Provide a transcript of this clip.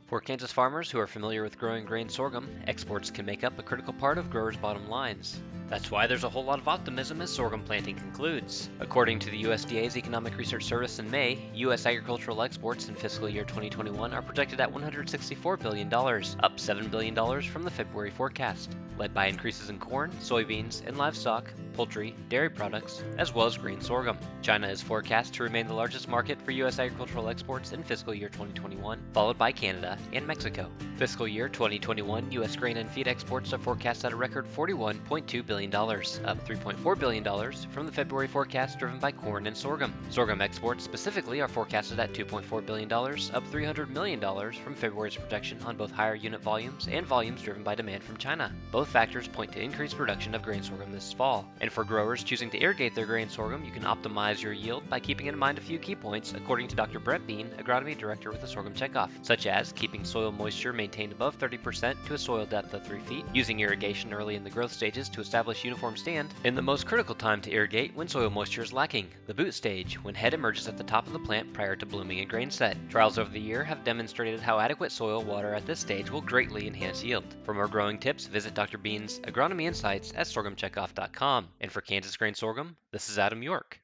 For Kansas farmers who are familiar with growing grain sorghum, exports can make up a critical part of growers' bottom lines. That's why there's a whole lot of optimism as sorghum planting concludes. According to the USDA's Economic Research Service in May, U.S. agricultural exports in fiscal year 2021 are projected at $164 billion, up $7 billion from the February forecast, led by increases in corn, soybeans, and livestock, poultry, dairy products, as well as grain sorghum. China is forecast to remain the largest market for U.S. agricultural exports in fiscal year 2021, followed by Canada and Mexico. Fiscal year 2021 U.S. grain and feed exports are forecast at a record $41.2 billion, up $3.4 billion from the February forecast driven by corn and sorghum. Sorghum exports specifically are forecasted at $2.4 billion, up $300 million from February's projection on both higher unit volumes and volumes driven by demand from China. Both factors point to increased production of grain sorghum this fall. And for growers choosing to irrigate their grain sorghum, you can optimize your yield by keeping in mind a few key points, according to Dr. Brett Bean, agronomy director with the Sorghum Checkoff, such as keeping soil moisture maintained above 30% to a soil depth of 3 feet, using irrigation early in the growth stages to establish uniform stand, and the most critical time to irrigate when soil moisture is lacking, the boot stage, when head emerges at the top of the plant prior to blooming and grain set. Trials over the year have demonstrated how adequate soil water at this stage will greatly enhance yield. For more growing tips, visit Dr. Bean's Agronomy Insights at sorghumcheckoff.com. And for Kansas Grain Sorghum, this is Adam York.